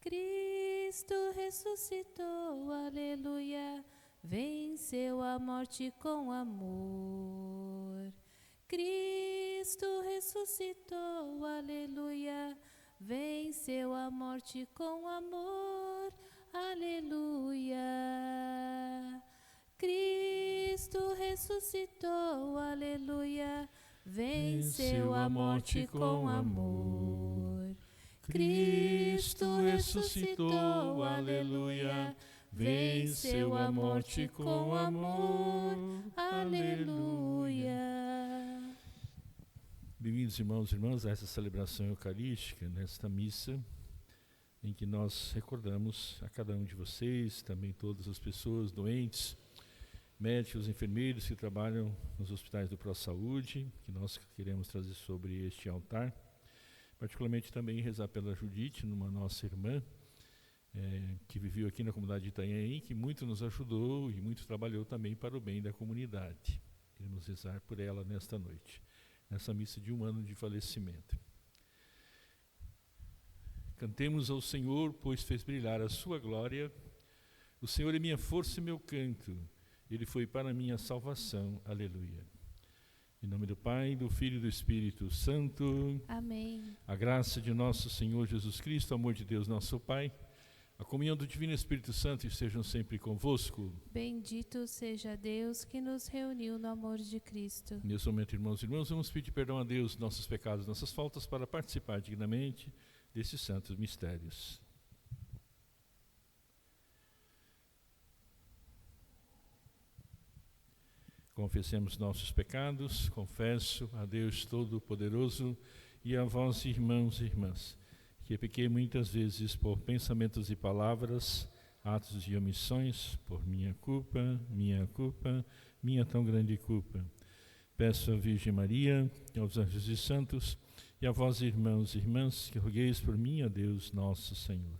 Cristo ressuscitou, aleluia, venceu a morte com amor. Cristo ressuscitou, aleluia, venceu a morte com amor, aleluia. Cristo ressuscitou, aleluia, venceu a morte com amor. Cristo ressuscitou, aleluia, venceu a morte com amor, aleluia. Bem-vindos, irmãos e irmãs, a essa celebração eucarística, nesta missa, em que nós recordamos a cada um de vocês, também todas as pessoas doentes, médicos, enfermeiros que trabalham nos hospitais do ProSaúde, que nós queremos trazer sobre este altar. Particularmente também rezar pela Judite, uma nossa irmã, que viveu aqui na comunidade de Itanhaém, que muito nos ajudou e muito trabalhou também para o bem da comunidade. Queremos rezar por ela nesta noite, nessa missa de 1 ano de falecimento. Cantemos ao Senhor, pois fez brilhar a sua glória. O Senhor é minha força e meu canto, Ele foi para a minha salvação. Aleluia. Em nome do Pai, do Filho e do Espírito Santo. Amém. A graça de nosso Senhor Jesus Cristo, o amor de Deus nosso Pai, a comunhão do Divino Espírito Santo estejam sempre convosco. Bendito seja Deus que nos reuniu no amor de Cristo. Nesse momento, irmãos e irmãs, vamos pedir perdão a Deus, nossos pecados, nossas faltas, para participar dignamente desses santos mistérios. Confessemos nossos pecados, confesso a Deus Todo-Poderoso e a vós, irmãos e irmãs, que pequei muitas vezes por pensamentos e palavras, atos e omissões, por minha culpa, minha tão grande culpa. Peço à Virgem Maria, aos anjos e santos, e a vós, irmãos e irmãs, que rogueis por mim a Deus nosso Senhor.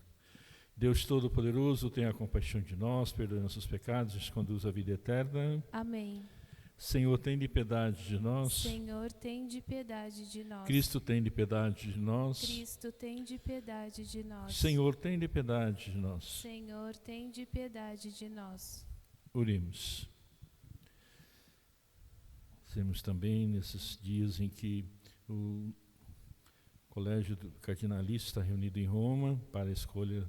Deus Todo-Poderoso, tenha compaixão de nós, perdoe nossos pecados e nos conduz à vida eterna. Amém. Senhor, tem de piedade de nós. Senhor, tem de piedade de nós. Cristo, tem de piedade de nós. Cristo, tem de piedade de nós. Senhor, tem de piedade de nós. Senhor, tem de piedade de nós. Oremos. Temos também nesses dias em que o Colégio do Cardinalista está reunido em Roma para a escolha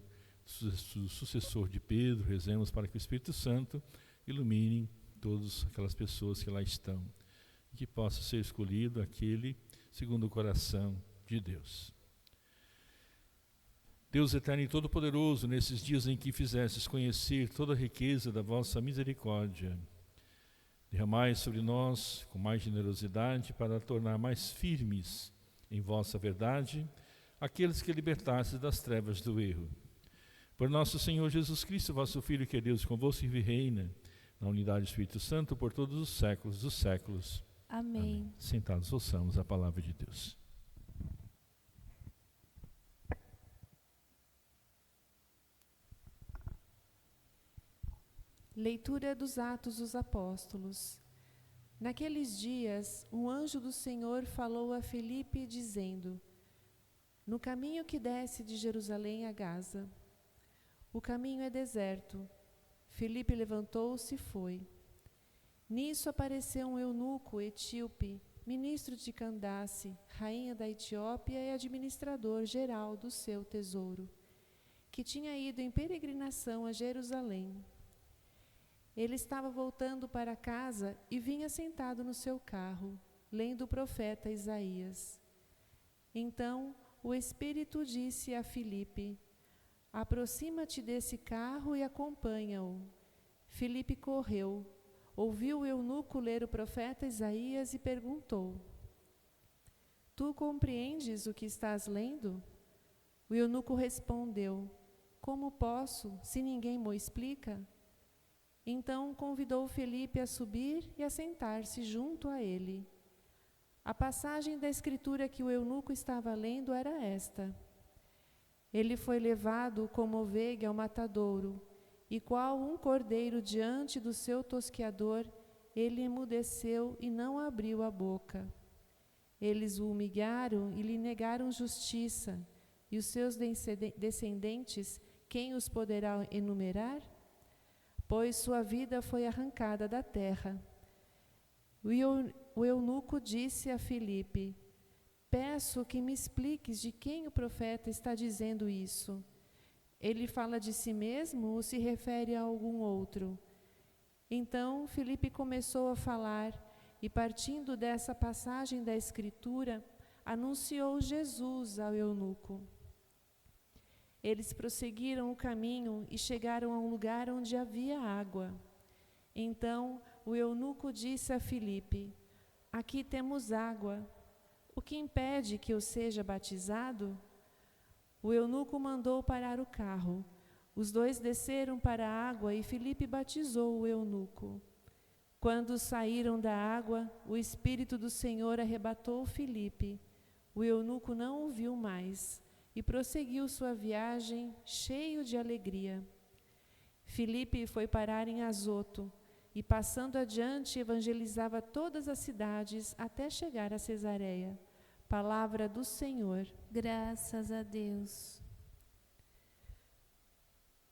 do sucessor de Pedro. Rezemos para que o Espírito Santo ilumine todas aquelas pessoas que lá estão, e que possa ser escolhido aquele segundo o coração de Deus. Deus eterno e todo-poderoso, nesses dias em que fizestes conhecer toda a riqueza da vossa misericórdia, derramai sobre nós com mais generosidade para tornar mais firmes em vossa verdade aqueles que libertastes das trevas do erro. Por nosso Senhor Jesus Cristo, vosso Filho, que é Deus convosco e reina na unidade do Espírito Santo por todos os séculos dos séculos. Amém. Amém. Sentados, ouçamos a palavra de Deus. Leitura dos Atos dos Apóstolos. Naqueles dias, um anjo do Senhor falou a Filipe, dizendo: No caminho que desce de Jerusalém a Gaza. O caminho é deserto. Filipe levantou-se e foi. Nisso apareceu um eunuco etíope, ministro de Candace, rainha da Etiópia e administrador geral do seu tesouro, que tinha ido em peregrinação a Jerusalém. Ele estava voltando para casa e vinha sentado no seu carro, lendo o profeta Isaías. Então o Espírito disse a Filipe: Aproxima-te desse carro e acompanha-o. Filipe correu, ouviu o eunuco ler o profeta Isaías e perguntou: Tu compreendes o que estás lendo? O eunuco respondeu: Como posso, se ninguém mo explica? Então convidou Filipe a subir e a sentar-se junto a ele. A passagem da escritura que o eunuco estava lendo era esta: Ele foi levado como ovelha ao matadouro, e qual um cordeiro diante do seu tosqueador, ele emudeceu e não abriu a boca. Eles o humilharam e lhe negaram justiça, e os seus descendentes, quem os poderá enumerar? Pois sua vida foi arrancada da terra. O eunuco disse a Filipe: peço que me expliques de quem o profeta está dizendo isso. Ele fala de si mesmo ou se refere a algum outro? Então Filipe começou a falar e, partindo dessa passagem da Escritura, anunciou Jesus ao eunuco. Eles prosseguiram o caminho e chegaram a um lugar onde havia água. Então o eunuco disse a Filipe: aqui temos água. O que impede que eu seja batizado? O eunuco mandou parar o carro. Os dois desceram para a água e Filipe batizou o eunuco. Quando saíram da água, o Espírito do Senhor arrebatou Filipe. O eunuco não o viu mais e prosseguiu sua viagem cheio de alegria. Filipe foi parar em Azoto e, passando adiante, evangelizava todas as cidades até chegar a Cesareia. Palavra do Senhor. Graças a Deus.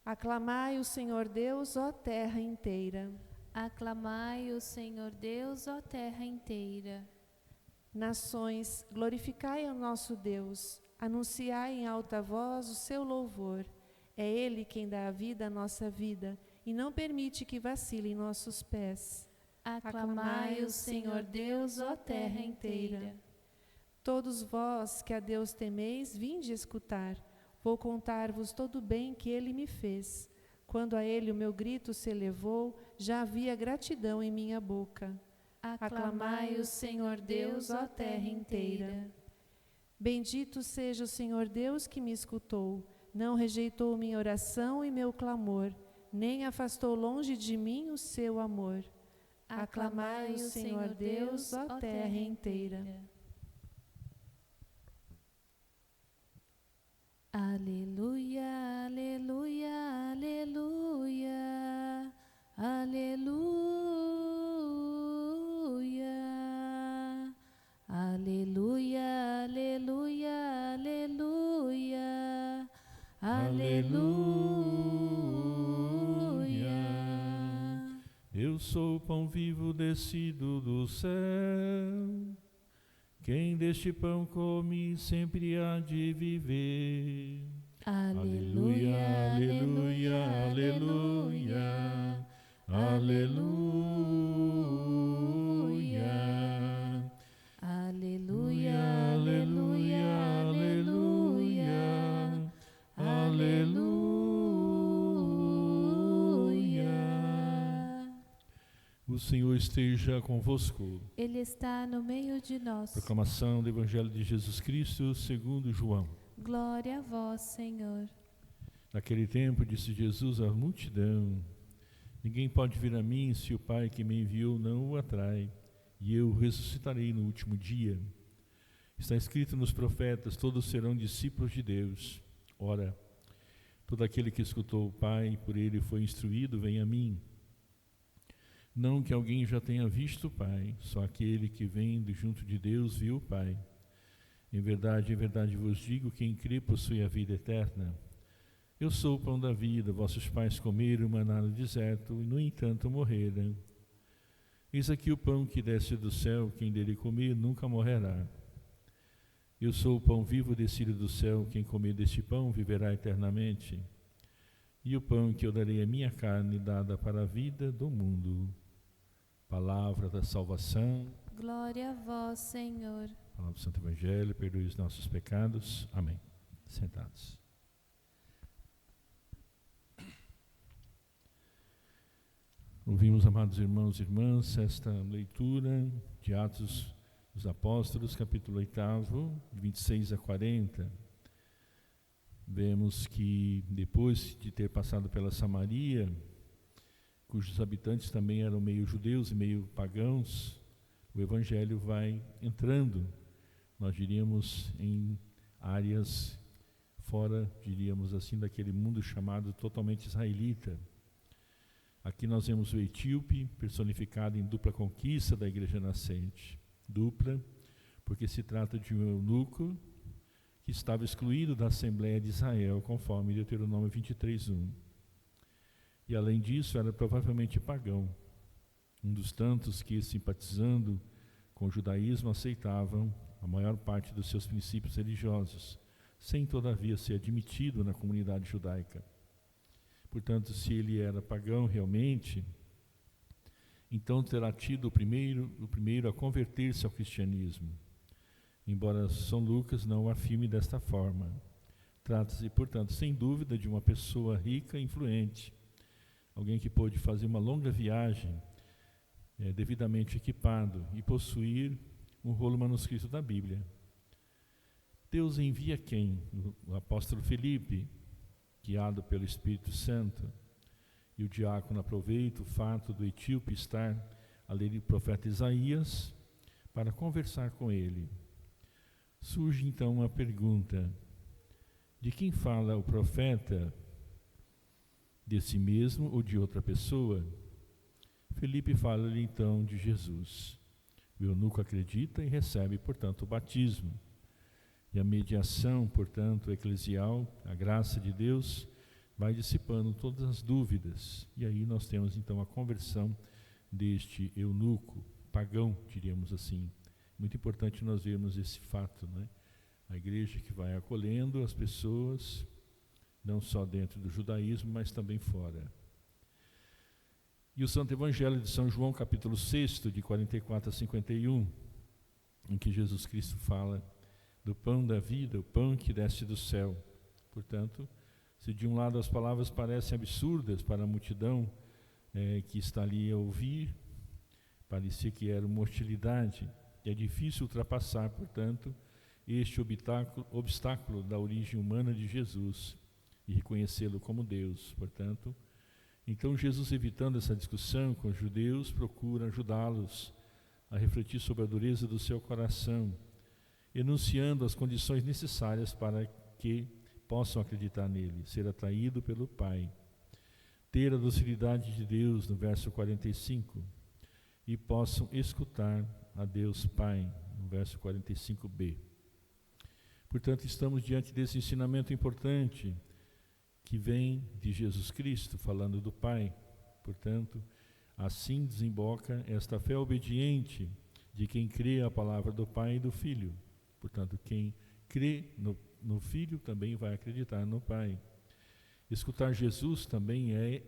Aclamai o Senhor Deus, ó terra inteira. Aclamai o Senhor Deus, ó terra inteira. Nações, glorificai ao nosso Deus. Anunciai em alta voz o seu louvor. É Ele quem dá a vida à nossa vida e não permite que vacilem nossos pés. Aclamai o Senhor Deus, ó terra inteira. Todos vós que a Deus temeis, vinde escutar. Vou contar-vos todo o bem que Ele me fez. Quando a Ele o meu grito se elevou, já havia gratidão em minha boca. Aclamai o Senhor Deus, ó terra inteira. Bendito seja o Senhor Deus que me escutou. Não rejeitou minha oração e meu clamor, nem afastou longe de mim o seu amor. Aclamai o Senhor Deus, ó terra inteira. Aleluia, aleluia, aleluia, aleluia, aleluia, aleluia, aleluia, aleluia. Eu sou o pão vivo descido do céu. Quem deste pão come sempre há de viver. Aleluia, aleluia, aleluia, aleluia, aleluia, aleluia, aleluia, aleluia. O Senhor esteja convosco. Ele está no meio de nós. Proclamação do Evangelho de Jesus Cristo segundo João. Glória a vós, Senhor. Naquele tempo disse Jesus à multidão: ninguém pode vir a mim se o Pai que me enviou não o atrai, e eu o ressuscitarei no último dia. Está escrito nos profetas: todos serão discípulos de Deus. Ora, todo aquele que escutou o Pai e por ele foi instruído, vem a mim. Não que alguém já tenha visto o Pai, só aquele que vem de junto de Deus viu o Pai. Em verdade vos digo, quem crê possui a vida eterna. Eu sou o pão da vida, vossos pais comeram maná no deserto e, no entanto, morreram. Eis aqui o pão que desce do céu, quem dele comer nunca morrerá. Eu sou o pão vivo descido do céu, quem comer deste pão viverá eternamente. E o pão que eu darei é minha carne, dada para a vida do mundo. Palavra da salvação. Glória a vós, Senhor. Palavra do Santo Evangelho, perdoe os nossos pecados. Amém. Sentados. Ouvimos, amados irmãos e irmãs, esta leitura de Atos dos Apóstolos, capítulo 8, de 26 a 40. Vemos que depois de ter passado pela Samaria, cujos habitantes também eram meio judeus e meio pagãos, o Evangelho vai entrando, nós diríamos, em áreas fora, diríamos assim, daquele mundo chamado totalmente israelita. Aqui nós vemos o etíope personificado em dupla conquista da igreja nascente. Dupla, porque se trata de um eunuco que estava excluído da Assembleia de Israel, conforme Deuteronômio 23:1. E além disso, era provavelmente pagão, um dos tantos que, simpatizando com o judaísmo, aceitavam a maior parte dos seus princípios religiosos, sem todavia ser admitido na comunidade judaica. Portanto, se ele era pagão realmente, então terá tido o primeiro a converter-se ao cristianismo, embora São Lucas não o afirme desta forma. Trata-se, portanto, sem dúvida, de uma pessoa rica e influente, alguém que pôde fazer uma longa viagem, devidamente equipado, e possuir um rolo manuscrito da Bíblia. Deus envia quem? O apóstolo Felipe, guiado pelo Espírito Santo, e o diácono aproveita o fato do etíope estar a ler o profeta Isaías para conversar com ele. Surge então uma pergunta: de quem fala o profeta? De si mesmo ou de outra pessoa? Felipe fala-lhe então de Jesus. O eunuco acredita e recebe, portanto, o batismo. E a mediação, portanto, eclesial, a graça de Deus, vai dissipando todas as dúvidas. E aí nós temos então a conversão deste eunuco, pagão, diríamos assim. Muito importante nós vermos esse fato, né? A igreja que vai acolhendo as pessoas, não só dentro do judaísmo, mas também fora. E o Santo Evangelho de São João, capítulo 6, de 44 a 51, em que Jesus Cristo fala do pão da vida, o pão que desce do céu. Portanto, se de um lado as palavras parecem absurdas para a multidão que está ali a ouvir, parecia que era uma hostilidade, e é difícil ultrapassar, portanto, este obstáculo da origem humana de Jesus e reconhecê-lo como Deus. Portanto, então Jesus, evitando essa discussão com os judeus, procura ajudá-los a refletir sobre a dureza do seu coração, enunciando as condições necessárias para que possam acreditar nele: ser atraído pelo Pai, ter a docilidade de Deus, no verso 45, e possam escutar a Deus Pai, no verso 45b. Portanto, estamos diante desse ensinamento importante que vem de Jesus Cristo, falando do Pai. Portanto, assim desemboca esta fé obediente de quem crê a palavra do Pai e do Filho. Portanto, quem crê no Filho também vai acreditar no Pai. Escutar Jesus também é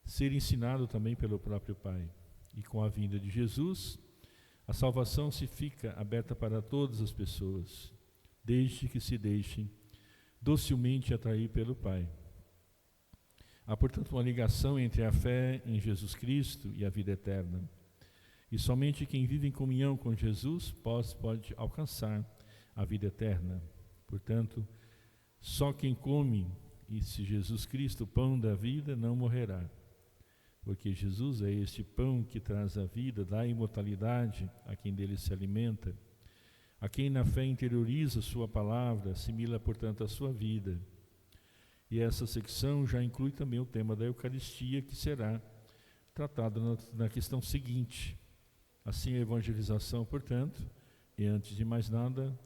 ser ensinado também pelo próprio Pai. E com a vinda de Jesus, a salvação se fica aberta para todas as pessoas, desde que se deixem docilmente atrair pelo Pai. Há, portanto, uma ligação entre a fé em Jesus Cristo e a vida eterna. E somente quem vive em comunhão com Jesus pode alcançar a vida eterna. Portanto, só quem come esse Jesus Cristo, o pão da vida, não morrerá. Porque Jesus é este pão que traz a vida, dá a imortalidade a quem dele se alimenta. A quem na fé interioriza sua palavra, assimila, portanto, a sua vida. E essa secção já inclui também o tema da Eucaristia, que será tratado na questão seguinte. Assim, a evangelização, portanto, e antes de mais nada,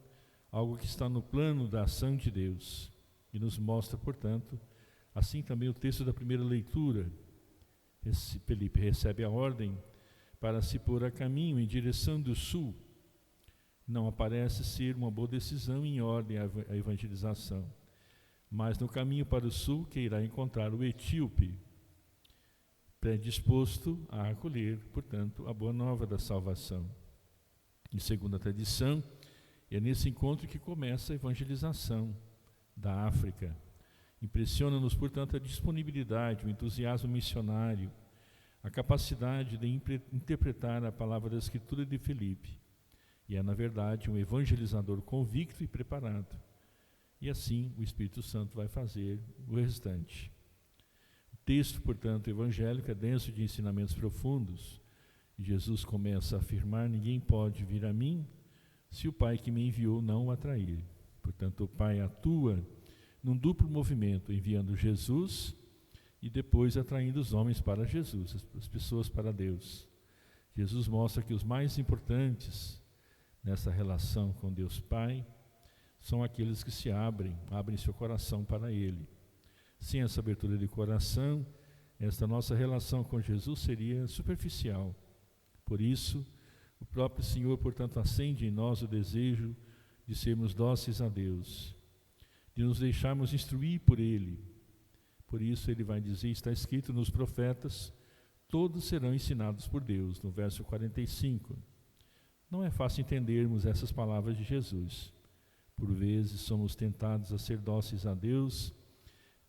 algo que está no plano da ação de Deus. E nos mostra, portanto, assim também o texto da primeira leitura. Felipe recebe a ordem para se pôr a caminho em direção do sul. Não aparece ser uma boa decisão em ordem à evangelização, mas no caminho para o sul que irá encontrar o etíope, predisposto a acolher, portanto, a boa nova da salvação. E segundo a tradição, é nesse encontro que começa a evangelização da África. Impressiona-nos, portanto, a disponibilidade, o entusiasmo missionário, a capacidade de interpretar a palavra da Escritura de Felipe. E é, na verdade, um evangelizador convicto e preparado. E assim o Espírito Santo vai fazer o restante. O texto, portanto, evangélico é denso de ensinamentos profundos. E Jesus começa a afirmar: ninguém pode vir a mim se o Pai que me enviou não o atrair. Portanto, o Pai atua num duplo movimento, enviando Jesus e depois atraindo os homens para Jesus, as pessoas para Deus. Jesus mostra que os mais importantes nessa relação com Deus Pai são aqueles que se abrem seu coração para Ele. Sem essa abertura de coração, esta nossa relação com Jesus seria superficial. Por isso, o próprio Senhor, portanto, acende em nós o desejo de sermos dóceis a Deus, de nos deixarmos instruir por Ele. Por isso Ele vai dizer, está escrito nos profetas, todos serão ensinados por Deus, no verso 45. Não é fácil entendermos essas palavras de Jesus. Por vezes somos tentados a ser dóceis a Deus,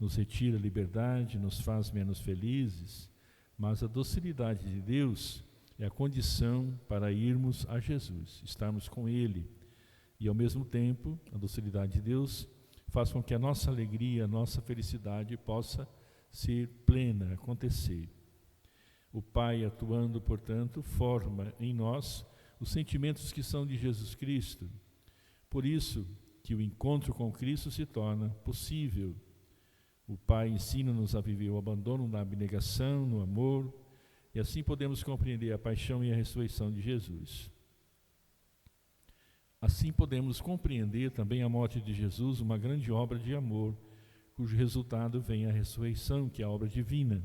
nos retira a liberdade, nos faz menos felizes, mas a docilidade de Deus é a condição para irmos a Jesus, estarmos com Ele. E ao mesmo tempo, a docilidade de Deus faz com que a nossa alegria, a nossa felicidade possa ser plena, acontecer. O Pai, atuando, portanto, forma em nós os sentimentos que são de Jesus Cristo. Por isso que o encontro com Cristo se torna possível. O Pai ensina-nos a viver o abandono na abnegação, no amor, e assim podemos compreender a paixão e a ressurreição de Jesus. Assim podemos compreender também a morte de Jesus, uma grande obra de amor, cujo resultado vem a ressurreição, que é a obra divina.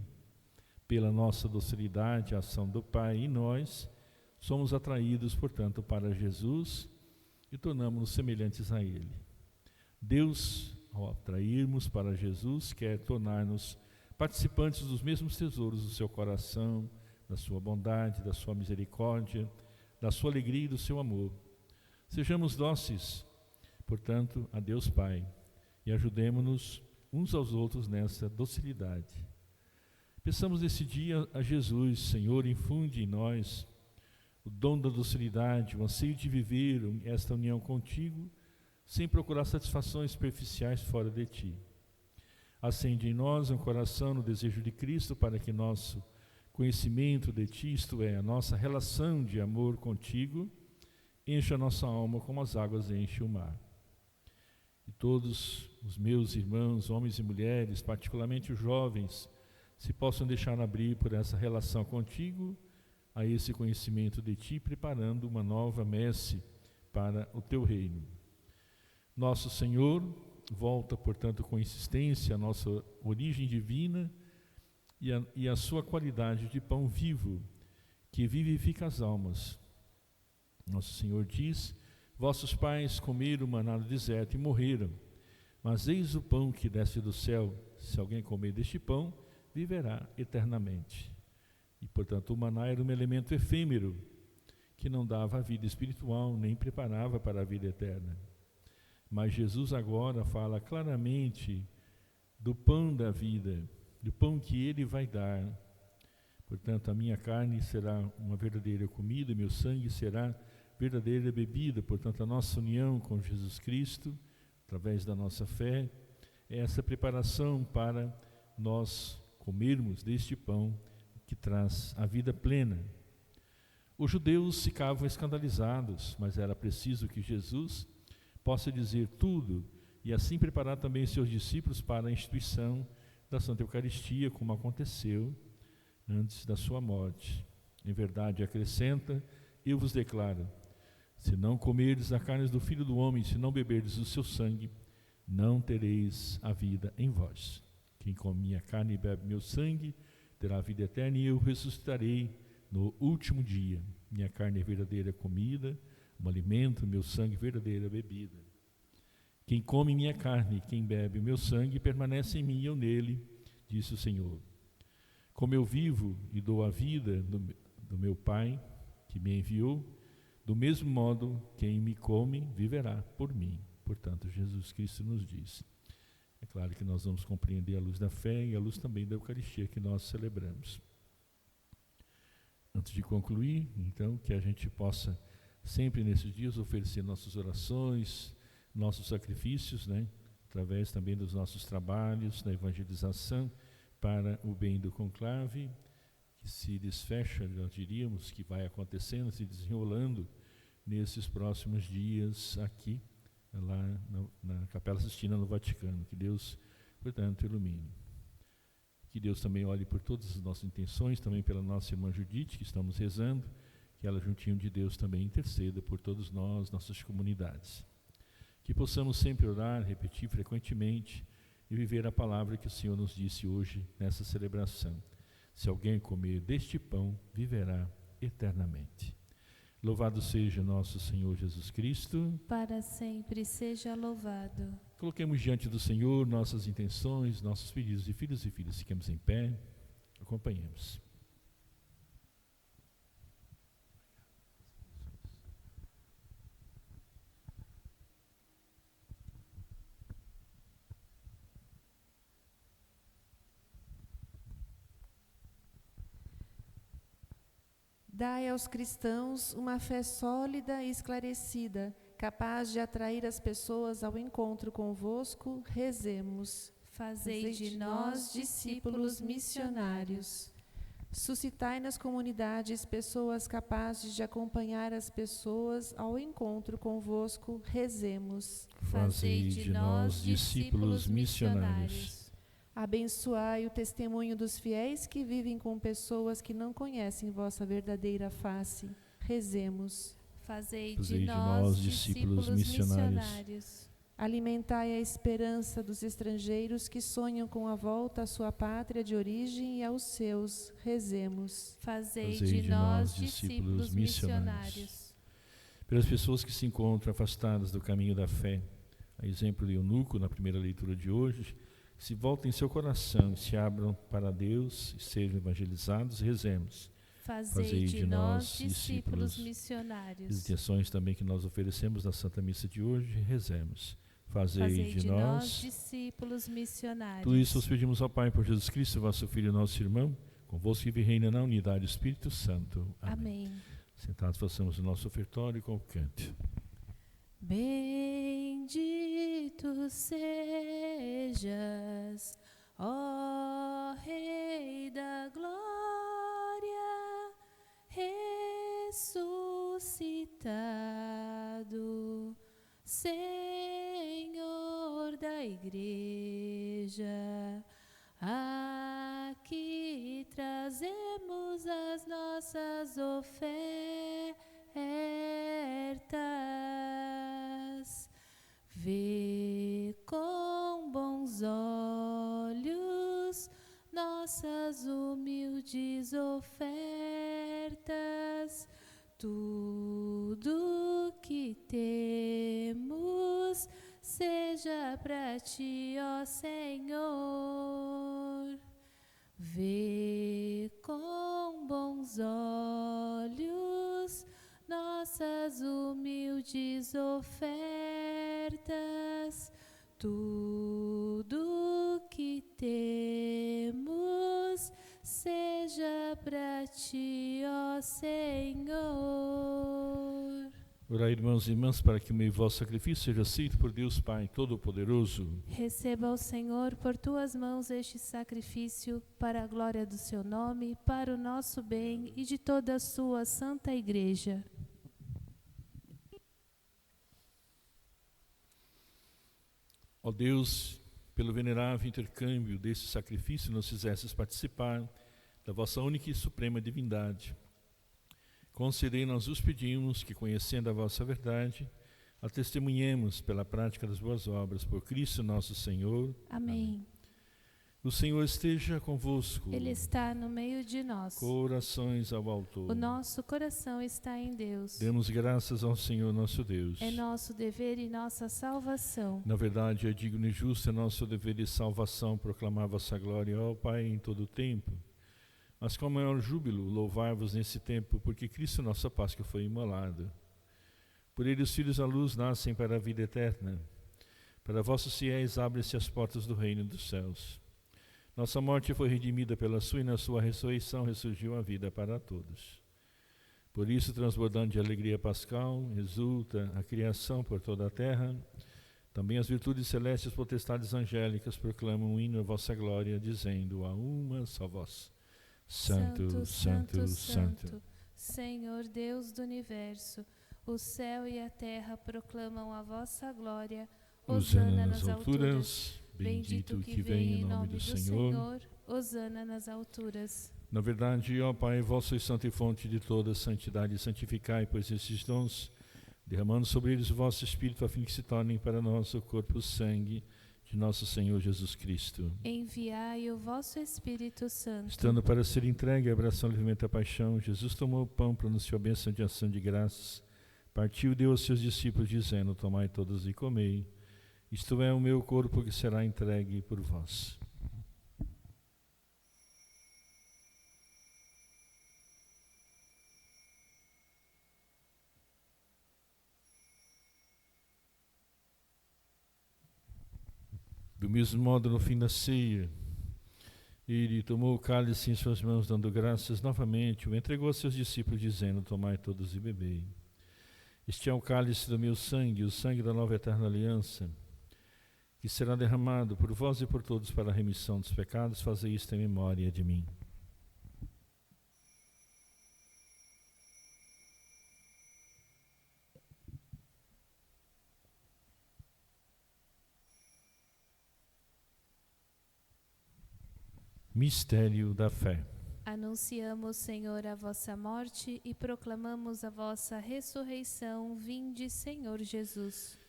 Pela nossa docilidade, a ação do Pai em nós, somos atraídos, portanto, para Jesus e tornamos-nos semelhantes a Ele. Deus, ao atrairmos para Jesus, quer tornar-nos participantes dos mesmos tesouros do seu coração, da sua bondade, da sua misericórdia, da sua alegria e do seu amor. Sejamos dóceis, portanto, a Deus Pai e ajudemo-nos uns aos outros nessa docilidade. Peçamos nesse dia a Jesus, Senhor, infunde em nós o dom da docilidade, o anseio de viver esta união contigo, sem procurar satisfações superficiais fora de ti. Acende em nós um coração no desejo de Cristo, para que nosso conhecimento de ti, isto é, a nossa relação de amor contigo, encha a nossa alma como as águas enchem o mar. E todos os meus irmãos, homens e mulheres, particularmente os jovens, se possam deixar abrir por essa relação contigo, a esse conhecimento de ti, preparando uma nova messe para o teu reino. Nosso Senhor volta, portanto, com insistência à nossa origem divina e a sua qualidade de pão vivo, que vivifica as almas. Nosso Senhor diz, vossos pais comeram o maná no deserto e morreram, mas eis o pão que desce do céu, se alguém comer deste pão, viverá eternamente. E, portanto, o maná era um elemento efêmero, que não dava a vida espiritual, nem preparava para a vida eterna. Mas Jesus agora fala claramente do pão da vida, do pão que Ele vai dar. Portanto, a minha carne será uma verdadeira comida, meu sangue será verdadeira bebida. Portanto, a nossa união com Jesus Cristo, através da nossa fé, é essa preparação para nós comermos deste pão que traz a vida plena. Os judeus ficavam escandalizados, mas era preciso que Jesus possa dizer tudo e assim preparar também seus discípulos para a instituição da Santa Eucaristia, como aconteceu antes da sua morte. Em verdade, acrescenta, eu vos declaro, se não comerdes a carne do Filho do Homem, se não beberdes o seu sangue, não tereis a vida em vós. Quem come minha carne e bebe meu sangue, terá a vida eterna e eu ressuscitarei no último dia. Minha carne é verdadeira comida, um alimento, meu sangue verdadeira bebida. Quem come minha carne e quem bebe o meu sangue, permanece em mim e eu nele, disse o Senhor. Como eu vivo e dou a vida do meu Pai, que me enviou, do mesmo modo, quem me come, viverá por mim. Portanto, Jesus Cristo nos diz. É claro que nós vamos compreender a luz da fé e a luz também da Eucaristia que nós celebramos. Antes de concluir, então, que a gente possa sempre nesses dias oferecer nossas orações, nossos sacrifícios, através também dos nossos trabalhos, da evangelização, para o bem do conclave, que se desfecha, nós diríamos, que vai acontecendo, se desenrolando nesses próximos dias aqui, lá na Capela Sistina no Vaticano. Que Deus, portanto, ilumine. Que Deus também olhe por todas as nossas intenções, também pela nossa irmã Judite, que estamos rezando, que ela juntinho de Deus também interceda por todos nós, nossas comunidades. que possamos sempre orar, repetir frequentemente e viver a palavra que o Senhor nos disse hoje nessa celebração. Se alguém comer deste pão, viverá eternamente. Louvado seja nosso Senhor Jesus Cristo. Para sempre seja louvado. Coloquemos diante do Senhor nossas intenções, nossos pedidos de filhos e filhas. Fiquemos em pé, acompanhemos. Dai aos cristãos uma fé sólida e esclarecida, capaz de atrair as pessoas ao encontro convosco. Rezemos. Fazei de nós discípulos missionários. Suscitai nas comunidades pessoas capazes de acompanhar as pessoas ao encontro convosco. Rezemos. Fazei de nós discípulos missionários. Abençoai o testemunho dos fiéis que vivem com pessoas que não conhecem vossa verdadeira face. Rezemos. Fazei de nós discípulos missionários. Alimentai a esperança dos estrangeiros que sonham com a volta à sua pátria de origem e aos seus. Rezemos. Fazei de nós discípulos missionários. Pelas pessoas que se encontram afastadas do caminho da fé, a exemplo de Eunuco na primeira leitura de hoje, se voltem seu coração e se abram para Deus e sejam evangelizados, rezemos. Fazei de nós discípulos missionários. As intenções também que nós oferecemos na Santa Missa de hoje, rezemos. Fazei de nós discípulos missionários. Tudo isso nós pedimos ao Pai por Jesus Cristo, vosso Filho e nosso irmão, convosco que vive e reina na unidade do Espírito Santo. Amém. Sentados, façamos o nosso ofertório com o canto. Bendito sejas, ó Rei da Glória, ressuscitado, Senhor da Igreja. Aqui trazemos as nossas ofertas. Vê com bons olhos nossas humildes ofertas. Tudo que temos seja para ti, ó Senhor. Vê com bons olhos nossas humildes ofertas. Tudo que temos seja para ti, ó Senhor. Orai, irmãos e irmãs, para que o meu vosso sacrifício seja aceito por Deus Pai Todo-Poderoso. Receba o Senhor por tuas mãos este sacrifício para a glória do seu nome, para o nosso bem e de toda a sua santa Igreja. Ó Deus, pelo venerável intercâmbio deste sacrifício, nos fizestes participar da vossa única e suprema divindade. Concedei, nós os pedimos, que conhecendo a vossa verdade, a testemunhemos pela prática das boas obras, por Cristo nosso Senhor. Amém. O Senhor esteja convosco. Ele está no meio de nós. Corações ao alto. O nosso coração está em Deus. Demos graças ao Senhor nosso Deus. É nosso dever e nossa salvação. Na verdade, é digno e justo, é nosso dever e salvação proclamar vossa glória, ó Pai, em todo o tempo. Mas com maior júbilo, louvar-vos nesse tempo, porque Cristo, nossa Páscoa, foi imolado. Por ele os filhos da luz nascem para a vida eterna. Para vossos fiéis abrem-se as portas do reino dos céus. Nossa morte foi redimida pela sua, e na sua ressurreição ressurgiu a vida para todos. Por isso, transbordando de alegria pascal, exulta a criação por toda a terra. Também as virtudes celestes, potestades angélicas, proclamam um hino à vossa glória, dizendo a uma só voz: Santo, Santo, Santo, Senhor Deus do universo, o céu e a terra proclamam a vossa glória. Hosana nas alturas. Bendito que vem em nome do Senhor. Hosana nas alturas. Na verdade, ó Pai, vós sois santo e fonte de toda santidade, santificai, pois, estes dons derramando sobre eles o vosso Espírito, a fim que se tornem para nós o corpo e o sangue de nosso Senhor Jesus Cristo. Enviai o vosso Espírito Santo. Estando para ser entregue à abração livremente à paixão, Jesus tomou o pão, pronunciou a bênção de ação de graças, partiu e deu aos seus discípulos, dizendo: tomai todos e comei. Isto é o meu corpo que será entregue por vós. Do mesmo modo, no fim da ceia, ele tomou o cálice em suas mãos, dando graças novamente, o entregou aos seus discípulos, dizendo: tomai todos e bebei. Este é o cálice do meu sangue, o sangue da nova eterna aliança, que será derramado por vós e por todos para a remissão dos pecados. Fazei isto em memória de mim. Mistério da fé. Anunciamos, Senhor, a vossa morte e proclamamos a vossa ressurreição. Vinde, Senhor Jesus.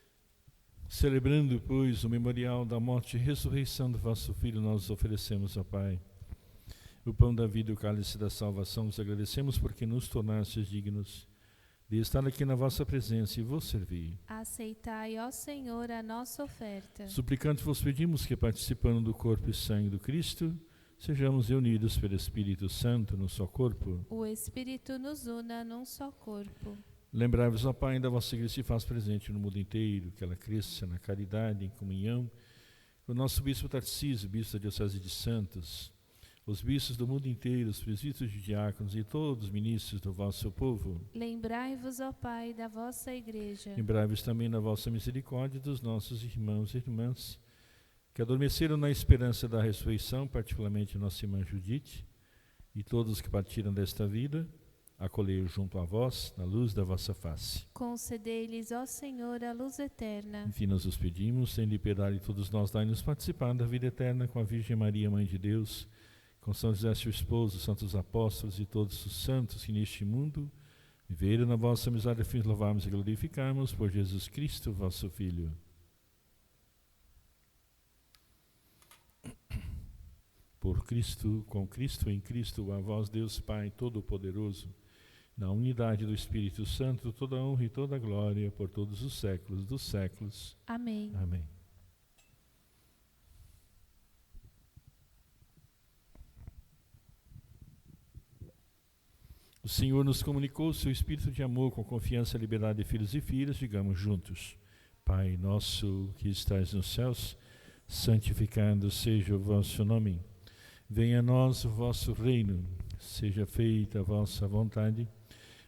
Celebrando, pois, o memorial da morte e ressurreição do vosso Filho, nós oferecemos ao Pai o pão da vida e o cálice da salvação. Vos agradecemos porque nos tornastes dignos de estar aqui na vossa presença e vos servir. Aceitai, ó Senhor, a nossa oferta. Suplicante vos pedimos que, participando do corpo e sangue do Cristo, sejamos reunidos pelo Espírito Santo no só corpo. O Espírito nos una num só corpo. Lembrai-vos, ó Pai, da vossa Igreja se faz presente no mundo inteiro, que ela cresça na caridade, em comunhão, com o nosso Bispo Tarcísio, Bispo da Diocese de Santos, os bispos do mundo inteiro, os presbíteros e diáconos e todos os ministros do vosso povo. Lembrai-vos, ó Pai, da vossa Igreja. Lembrai-vos também da vossa misericórdia dos nossos irmãos e irmãs, que adormeceram na esperança da ressurreição, particularmente nossa irmã Judite, e todos os que partiram desta vida, acolhei junto a vós, na luz da vossa face. Concedei-lhes, ó Senhor, a luz eterna. Enfim, nós os pedimos, tende piedade de todos nós, dai-nos participar da vida eterna com a Virgem Maria, Mãe de Deus, com São José, seu esposo, os santos apóstolos e todos os santos que neste mundo viveram na vossa amizade, a fim de louvarmos e glorificarmos por Jesus Cristo, vosso Filho. Por Cristo, com Cristo, em Cristo, a vós, Deus Pai Todo-Poderoso, na unidade do Espírito Santo, toda a honra e toda a glória por todos os séculos dos séculos. Amém. Amém. O Senhor nos comunicou o seu Espírito de amor com confiança e liberdade de filhos e filhas. Digamos juntos: Pai nosso que estais nos céus, santificado seja o vosso nome. Venha a nós o vosso reino, seja feita a vossa vontade,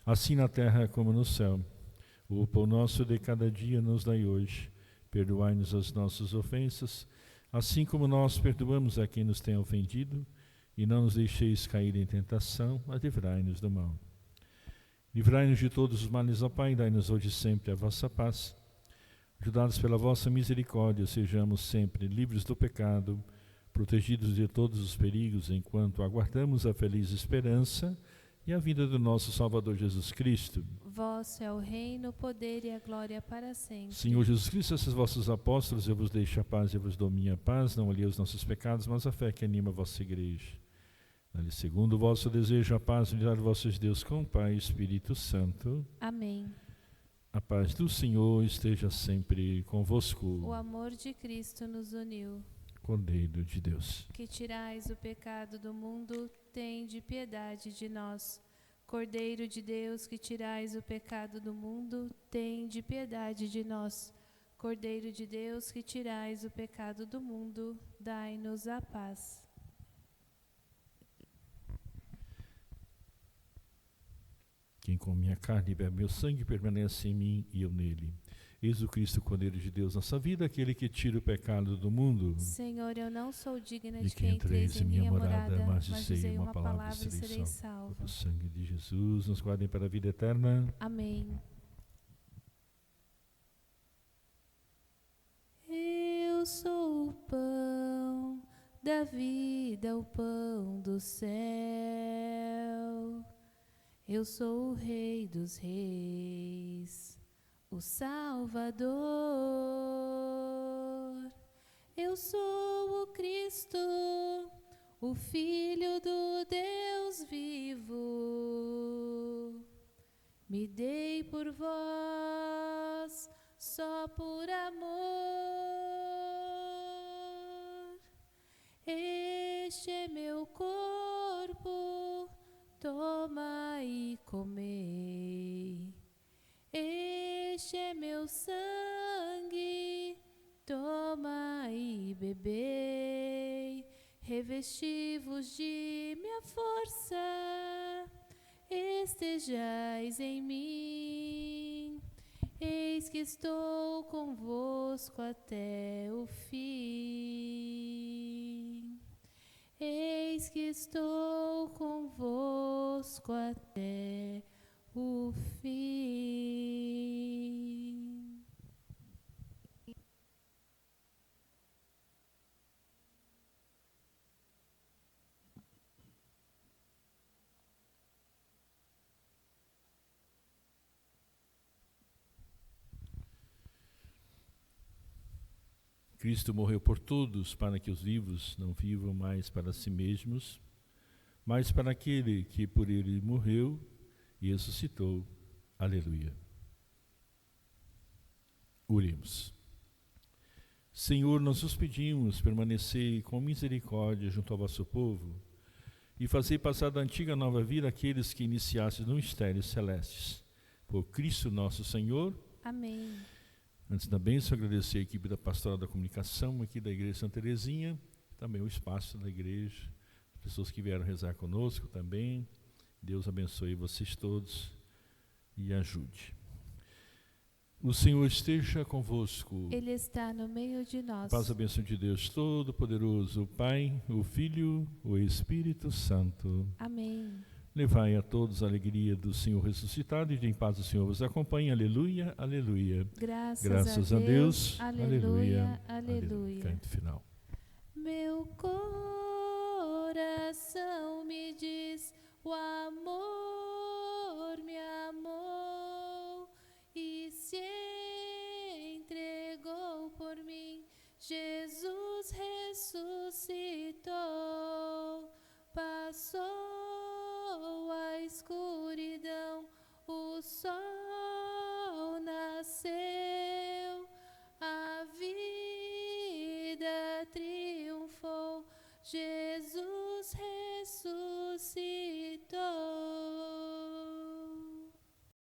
assim na terra como no céu. O pão nosso de cada dia nos dai hoje. Perdoai-nos as nossas ofensas, assim como nós perdoamos a quem nos tem ofendido, e não nos deixeis cair em tentação, mas livrai-nos do mal. Livrai-nos de todos os males, ó Pai, e dai-nos hoje sempre a vossa paz. Ajudados pela vossa misericórdia, sejamos sempre livres do pecado, protegidos de todos os perigos, enquanto aguardamos a feliz esperança e a vinda do nosso Salvador Jesus Cristo. Vosso é o reino, o poder e a glória para sempre. Senhor Jesus Cristo, esses vossos apóstolos, eu vos deixo a paz, eu vos dou minha paz, não olhei os nossos pecados, mas a fé que anima a vossa igreja. Dá-lhe segundo o vosso desejo, a paz e unidade de vossos Deus com o Pai e Espírito Santo. Amém. A paz do Senhor esteja sempre convosco. O amor de Cristo nos uniu. Cordeiro de Deus, Que tirais o pecado do mundo, tende piedade de nós. Cordeiro de Deus, que tirais o pecado do mundo, tende piedade de nós. Cordeiro de Deus, que tirais o pecado do mundo, dai-nos a paz. quem come minha carne e bebe meu sangue permanece em mim e eu nele. Eis o Cristo, Cordeiro de Deus, nossa vida, aquele que tira o pecado do mundo. Senhor, eu não sou digna De de que entreis em minha morada, mas mas dizei uma palavra e serei salvo. O sangue de Jesus nos guardem para a vida eterna. Amém. Eu sou o pão da vida, o pão do céu. Eu sou o Rei dos Reis, o Salvador. Eu sou o Cristo, o Filho do Deus vivo. Me dei por vós, só por amor. Este é meu corpo, toma e comei. Este é meu sangue, toma e bebei. Revesti-vos de minha força, estejais em mim. Eis que estou convosco até o fim. Eis que estou convosco até o fim. Cristo morreu por todos, para que os vivos não vivam mais para si mesmos, mas para aquele que por ele morreu e ressuscitou. Aleluia. Oremos. Senhor, nós os pedimos, permanecei com misericórdia junto ao vosso povo e fazei passar da antiga nova vida aqueles que iniciastes no mistérios celestes. Por Cristo nosso Senhor. Amém. Antes da bênção, agradecer a equipe da Pastoral da Comunicação aqui da Igreja Santa Teresinha, também o espaço da igreja, as pessoas que vieram rezar conosco também. Deus abençoe vocês todos e ajude. O Senhor esteja convosco. Ele está no meio de nós. Paz e bênção de Deus Todo-Poderoso, o Pai, o Filho, o Espírito Santo. Amém. Levai a todos a alegria do Senhor ressuscitado e em paz o Senhor vos acompanhe. Aleluia, aleluia. Graças a Deus. Aleluia, aleluia. Canto final.